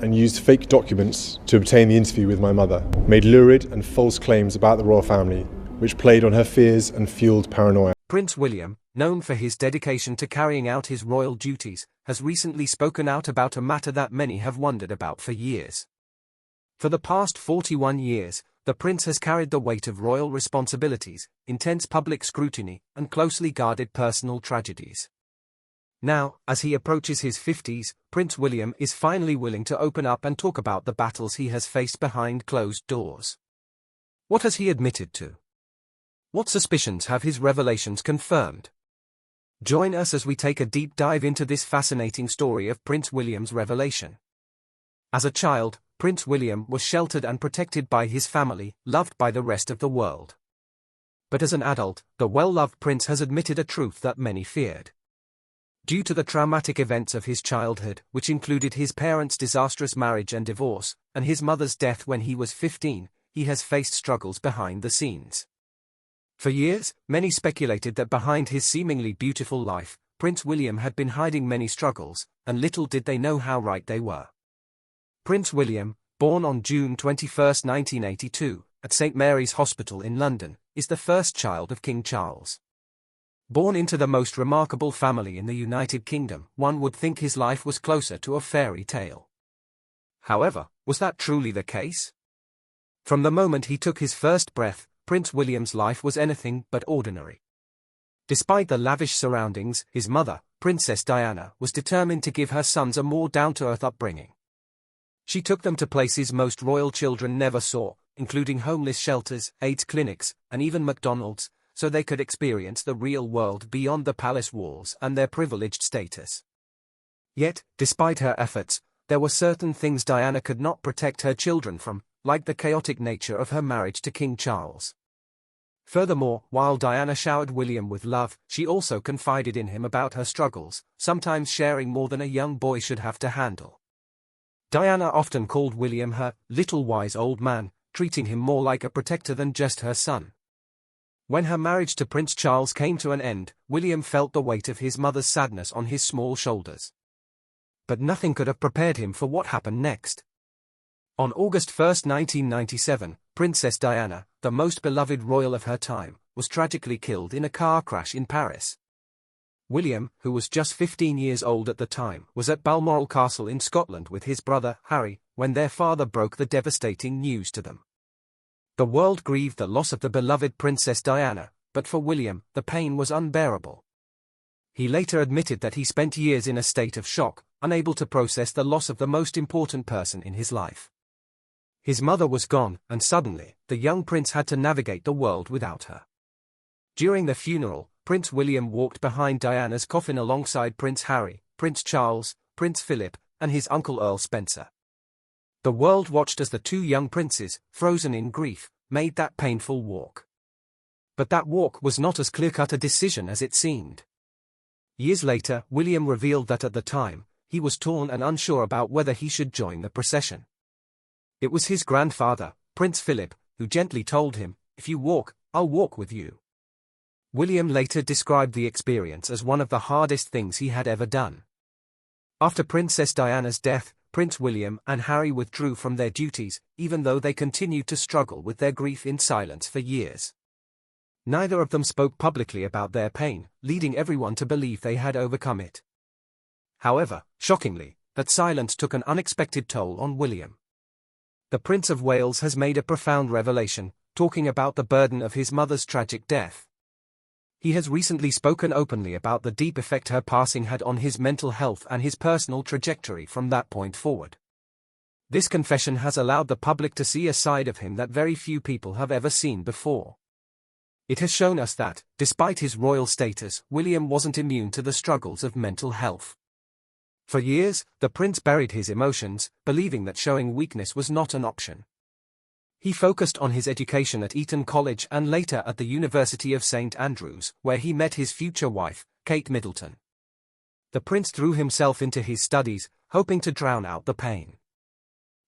and used fake documents to obtain the interview with my mother, made lurid and false claims about the royal family, which played on her fears and fueled paranoia. Prince William, known for his dedication to carrying out his royal duties, has recently spoken out about a matter that many have wondered about for years. For the past 41 years, the prince has carried the weight of royal responsibilities, intense public scrutiny, and closely guarded personal tragedies. Now, as he approaches his 50s, Prince William is finally willing to open up and talk about the battles he has faced behind closed doors. What has he admitted to? What suspicions have his revelations confirmed? Join us as we take a deep dive into this fascinating story of Prince William's revelation. As a child, Prince William was sheltered and protected by his family, loved by the rest of the world. But as an adult, the well-loved prince has admitted a truth that many feared. Due to the traumatic events of his childhood, which included his parents' disastrous marriage and divorce, and his mother's death when he was 15, he has faced struggles behind the scenes. For years, many speculated that behind his seemingly beautiful life, Prince William had been hiding many struggles, and little did they know how right they were. Prince William, born on June 21, 1982, at St. Mary's Hospital in London, is the first child of King Charles. Born into the most remarkable family in the United Kingdom, one would think his life was closer to a fairy tale. However, was that truly the case? From the moment he took his first breath, Prince William's life was anything but ordinary. Despite the lavish surroundings, his mother, Princess Diana, was determined to give her sons a more down-to-earth upbringing. She took them to places most royal children never saw, including homeless shelters, AIDS clinics, and even McDonald's, so they could experience the real world beyond the palace walls and their privileged status. Yet, despite her efforts, there were certain things Diana could not protect her children from, like the chaotic nature of her marriage to King Charles. Furthermore, while Diana showered William with love, she also confided in him about her struggles, sometimes sharing more than a young boy should have to handle. Diana often called William her little wise old man, treating him more like a protector than just her son. When her marriage to Prince Charles came to an end, William felt the weight of his mother's sadness on his small shoulders. But nothing could have prepared him for what happened next. On August 1, 1997, Princess Diana, the most beloved royal of her time, was tragically killed in a car crash in Paris. William, who was just 15 years old at the time, was at Balmoral Castle in Scotland with his brother, Harry, when their father broke the devastating news to them. The world grieved the loss of the beloved Princess Diana, but for William, the pain was unbearable. He later admitted that he spent years in a state of shock, unable to process the loss of the most important person in his life. His mother was gone, and suddenly, the young prince had to navigate the world without her. During the funeral, Prince William walked behind Diana's coffin alongside Prince Harry, Prince Charles, Prince Philip, and his uncle Earl Spencer. The world watched as the two young princes, frozen in grief, made that painful walk. But that walk was not as clear-cut a decision as it seemed. Years later, William revealed that at the time, he was torn and unsure about whether he should join the procession. It was his grandfather, Prince Philip, who gently told him, "If you walk, I'll walk with you." William later described the experience as one of the hardest things he had ever done. After Princess Diana's death, Prince William and Harry withdrew from their duties, even though they continued to struggle with their grief in silence for years. Neither of them spoke publicly about their pain, leading everyone to believe they had overcome it. However, shockingly, that silence took an unexpected toll on William. The Prince of Wales has made a profound revelation, talking about the burden of his mother's tragic death. He has recently spoken openly about the deep effect her passing had on his mental health and his personal trajectory from that point forward. This confession has allowed the public to see a side of him that very few people have ever seen before. It has shown us that, despite his royal status, William wasn't immune to the struggles of mental health. For years, the prince buried his emotions, believing that showing weakness was not an option. He focused on his education at Eton College and later at the University of St. Andrews, where he met his future wife, Kate Middleton. The prince threw himself into his studies, hoping to drown out the pain.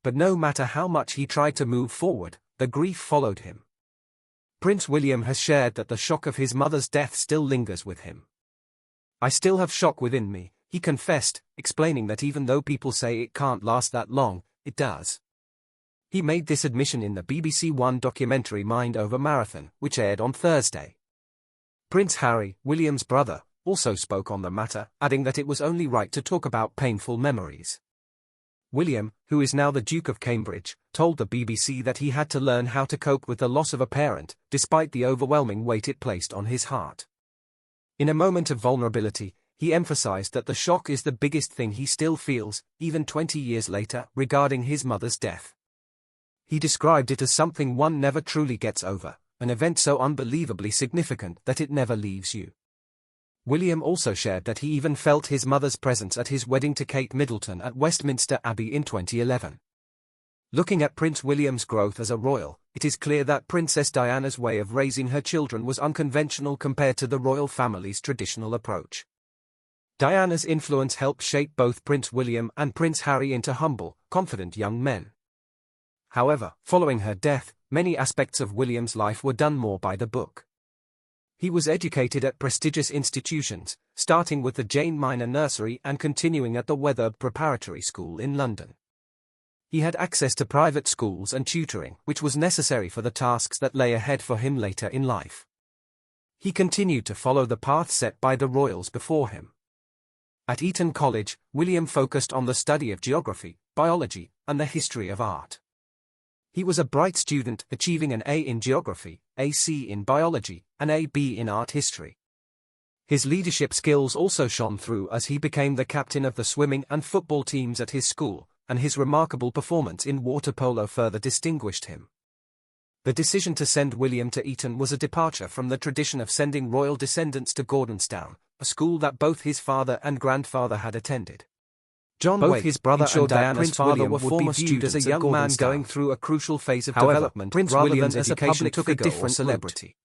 But no matter how much he tried to move forward, the grief followed him. Prince William has shared that the shock of his mother's death still lingers with him. "I still have shock within me," he confessed, explaining that even though people say it can't last that long, it does. He made this admission in the BBC One documentary Mind Over Marathon, which aired on Thursday. Prince Harry, William's brother, also spoke on the matter, adding that it was only right to talk about painful memories. William, who is now the Duke of Cambridge, told the BBC that he had to learn how to cope with the loss of a parent, despite the overwhelming weight it placed on his heart. In a moment of vulnerability, he emphasized that the shock is the biggest thing he still feels, even 20 years later, regarding his mother's death. He described it as something one never truly gets over, an event so unbelievably significant that it never leaves you. William also shared that he even felt his mother's presence at his wedding to Kate Middleton at Westminster Abbey in 2011. Looking at Prince William's growth as a royal, it is clear that Princess Diana's way of raising her children was unconventional compared to the royal family's traditional approach. Diana's influence helped shape both Prince William and Prince Harry into humble, confident young men. However, following her death, many aspects of William's life were done more by the book. He was educated at prestigious institutions, starting with the Jane Minor Nursery and continuing at the Wetherby Preparatory School in London. He had access to private schools and tutoring, which was necessary for the tasks that lay ahead for him later in life. He continued to follow the path set by the royals before him. At Eton College, William focused on the study of geography, biology, and the history of art. He was a bright student, achieving an A in geography, a C in biology, and a B in art history. His leadership skills also shone through as he became the captain of the swimming and football teams at his school, and his remarkable performance in water polo further distinguished him. The decision to send William to Eton was a departure from the tradition of sending royal descendants to Gordonstoun, a school that both his father and grandfather had attended. Both his brother and Diana's father were former students as a young man going through a crucial phase of development, Prince William's education took a different celebrity.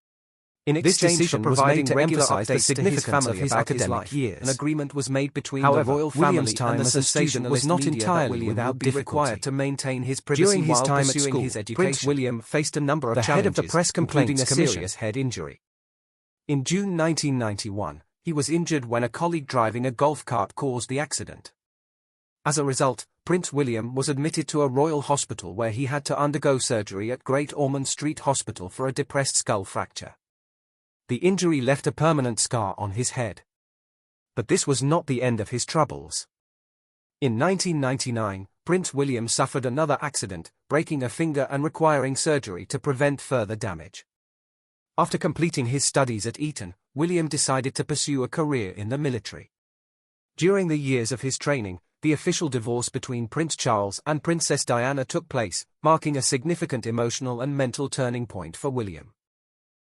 In exchange for providing regular updates to his family of his academic years, an agreement was made between the royal family and the sensationalist was not entirely without difficulty. Required to maintain his privacy during his time at school. His education. Prince William faced a number of challenges, head of the press including a serious head injury. In June 1991, he was injured when a colleague driving a golf cart caused the accident. As a result, Prince William was admitted to a royal hospital where he had to undergo surgery at Great Ormond Street Hospital for a depressed skull fracture. The injury left a permanent scar on his head. But this was not the end of his troubles. In 1999, Prince William suffered another accident, breaking a finger and requiring surgery to prevent further damage. After completing his studies at Eton, William decided to pursue a career in the military. During the years of his training, the official divorce between Prince Charles and Princess Diana took place, marking a significant emotional and mental turning point for William.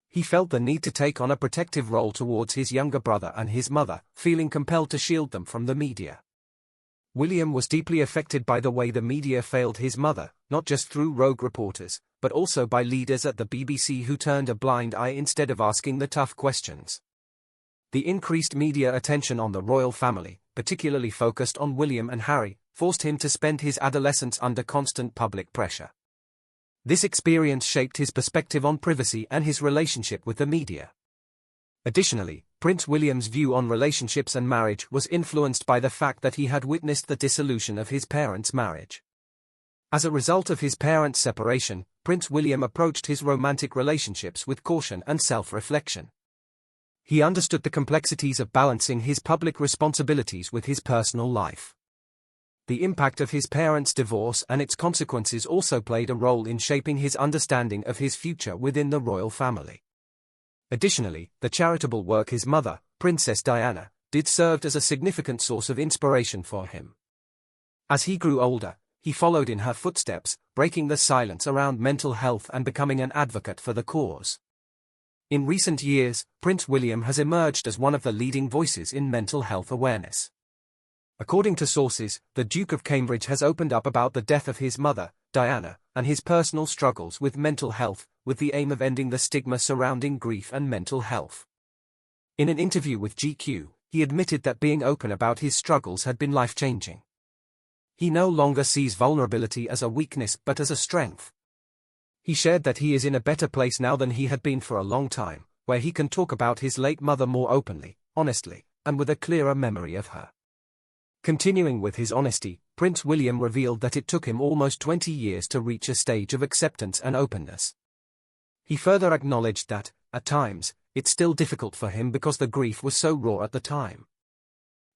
He felt the need to take on a protective role towards his younger brother and his mother, feeling compelled to shield them from the media. William was deeply affected by the way the media failed his mother, not just through rogue reporters, but also by leaders at the BBC who turned a blind eye instead of asking the tough questions. The increased media attention on the royal family, particularly focused on William and Harry, forced him to spend his adolescence under constant public pressure. This experience shaped his perspective on privacy and his relationship with the media. Additionally, Prince William's view on relationships and marriage was influenced by the fact that he had witnessed the dissolution of his parents' marriage. As a result of his parents' separation, Prince William approached his romantic relationships with caution and self-reflection. He understood the complexities of balancing his public responsibilities with his personal life. The impact of his parents' divorce and its consequences also played a role in shaping his understanding of his future within the royal family. Additionally, the charitable work his mother, Princess Diana, did served as a significant source of inspiration for him. As he grew older, he followed in her footsteps, breaking the silence around mental health and becoming an advocate for the cause. In recent years, Prince William has emerged as one of the leading voices in mental health awareness. According to sources, the Duke of Cambridge has opened up about the death of his mother, Diana, and his personal struggles with mental health, with the aim of ending the stigma surrounding grief and mental health. In an interview with GQ, he admitted that being open about his struggles had been life-changing. He no longer sees vulnerability as a weakness but as a strength. He shared that he is in a better place now than he had been for a long time, where he can talk about his late mother more openly, honestly, and with a clearer memory of her. Continuing with his honesty, Prince William revealed that it took him almost 20 years to reach a stage of acceptance and openness. He further acknowledged that, at times, it's still difficult for him because the grief was so raw at the time.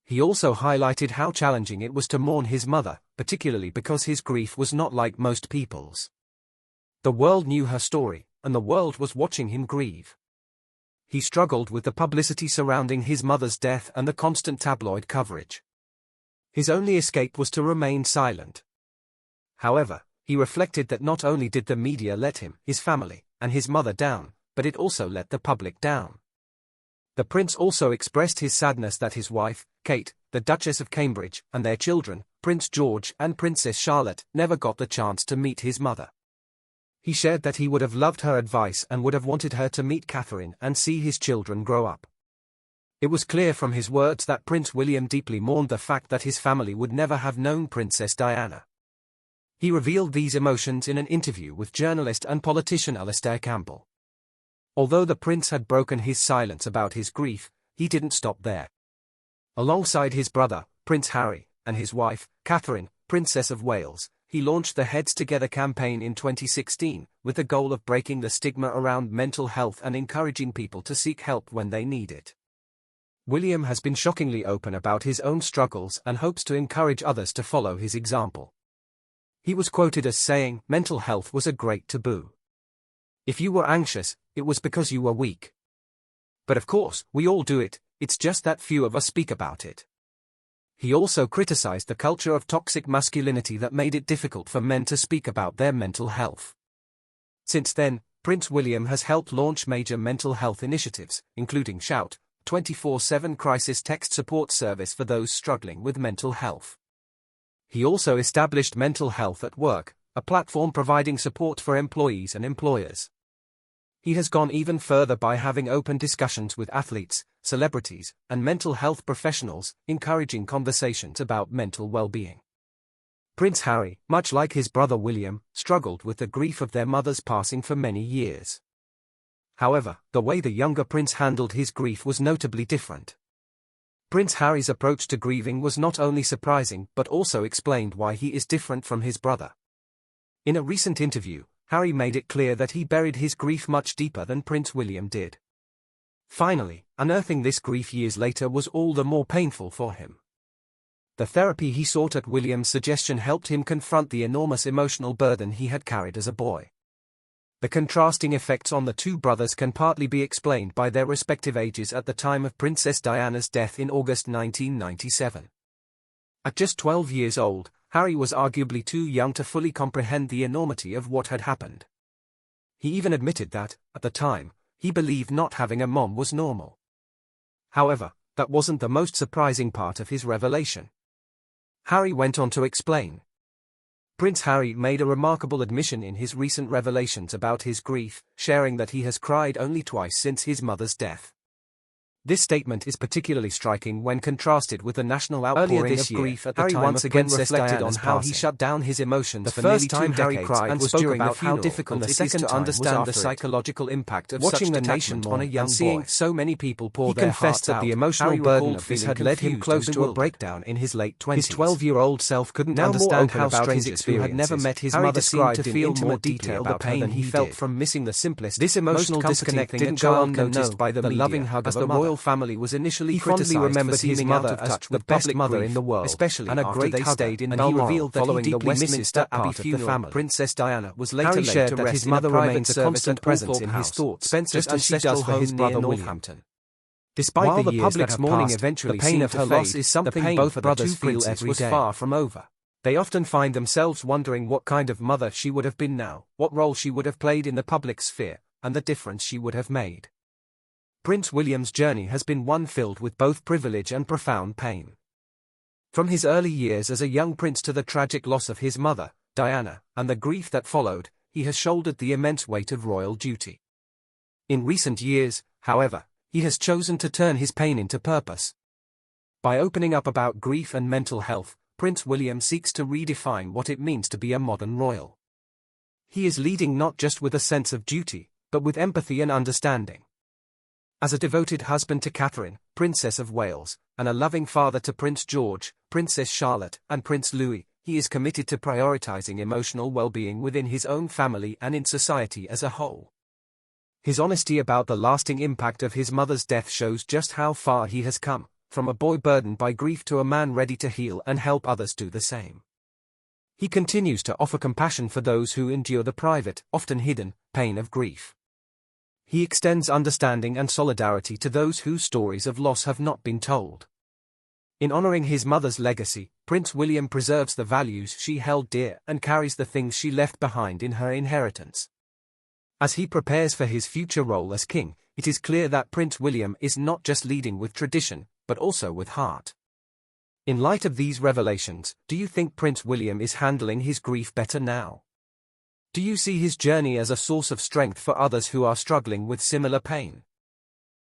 He also highlighted how challenging it was to mourn his mother, particularly because his grief was not like most people's. The world knew her story, and the world was watching him grieve. He struggled with the publicity surrounding his mother's death and the constant tabloid coverage. His only escape was to remain silent. However, he reflected that not only did the media let him, his family, and his mother down, but it also let the public down. The prince also expressed his sadness that his wife, Kate, the Duchess of Cambridge, and their children, Prince George and Princess Charlotte, never got the chance to meet his mother. He shared that he would have loved her advice and would have wanted her to meet Catherine and see his children grow up. It was clear from his words that Prince William deeply mourned the fact that his family would never have known Princess Diana. He revealed these emotions in an interview with journalist and politician Alastair Campbell. Although the prince had broken his silence about his grief, he didn't stop there. Alongside his brother, Prince Harry, and his wife, Catherine, Princess of Wales, he launched the Heads Together campaign in 2016, with the goal of breaking the stigma around mental health and encouraging people to seek help when they need it. William has been shockingly open about his own struggles and hopes to encourage others to follow his example. He was quoted as saying, "Mental health was a great taboo. If you were anxious, it was because you were weak. But of course, we all do it, it's just that few of us speak about it." He also criticized the culture of toxic masculinity that made it difficult for men to speak about their mental health. Since then, Prince William has helped launch major mental health initiatives, including Shout, 24/7 crisis text support service for those struggling with mental health. He also established Mental Health at Work, a platform providing support for employees and employers. He has gone even further by having open discussions with athletes, celebrities, and mental health professionals, encouraging conversations about mental well-being. Prince Harry, much like his brother William, struggled with the grief of their mother's passing for many years. However, the way the younger prince handled his grief was notably different. Prince Harry's approach to grieving was not only surprising but also explained why he is different from his brother. In a recent interview, Harry made it clear that he buried his grief much deeper than Prince William did. Finally, unearthing this grief years later was all the more painful for him. The therapy he sought at William's suggestion helped him confront the enormous emotional burden he had carried as a boy. The contrasting effects on the two brothers can partly be explained by their respective ages at the time of Princess Diana's death in August 1997. At just 12 years old, Harry was arguably too young to fully comprehend the enormity of what had happened. He even admitted that, at the time, he believed not having a mom was normal. However, that wasn't the most surprising part of his revelation. Harry went on to explain. Prince Harry made a remarkable admission in his recent revelations about his grief, sharing that he has cried only twice since his mother's death. This statement is particularly striking when contrasted with the national outpouring of grief at the time once again reflected on how he shut down his emotions for nearly 2 decades and spoke about how difficult it is to understand the psychological impact of watching the nation on a young boy. Seeing so many people pour their hearts out, the emotional burden of this had led him close to a breakdown in his late 20s. His 12-year-old self couldn't understand how strangers who had never met his mother seemed to feel more deeply about the pain he felt from missing the simplest, this emotional disconnect didn't go unnoticed by the loving hug of a royal family was initially criticized remembered his mother as the best mother in the world, especially and a great they stayed in Balmoral, and he revealed that following the Westminster Abbey funeral. Princess Diana was later laid to rest his mother remains a constant presence in his thoughts, just as she does for his brother Northampton. Despite the public's mourning eventually, the pain of her loss is something both brothers feel every day. Far from over. They often find themselves wondering what kind of mother she would have been now, what role she would have played in the public sphere, and the difference she would have made. Prince William's journey has been one filled with both privilege and profound pain. From his early years as a young prince to the tragic loss of his mother, Diana, and the grief that followed, he has shouldered the immense weight of royal duty. In recent years, however, he has chosen to turn his pain into purpose. By opening up about grief and mental health, Prince William seeks to redefine what it means to be a modern royal. He is leading not just with a sense of duty, but with empathy and understanding. As a devoted husband to Catherine, Princess of Wales, and a loving father to Prince George, Princess Charlotte and Prince Louis, he is committed to prioritizing emotional well-being within his own family and in society as a whole. His honesty about the lasting impact of his mother's death shows just how far he has come, from a boy burdened by grief to a man ready to heal and help others do the same. He continues to offer compassion for those who endure the private, often hidden, pain of grief. He extends understanding and solidarity to those whose stories of loss have not been told. In honoring his mother's legacy, Prince William preserves the values she held dear and carries the things she left behind in her inheritance. As he prepares for his future role as king, it is clear that Prince William is not just leading with tradition, but also with heart. In light of these revelations, do you think Prince William is handling his grief better now? Do you see his journey as a source of strength for others who are struggling with similar pain?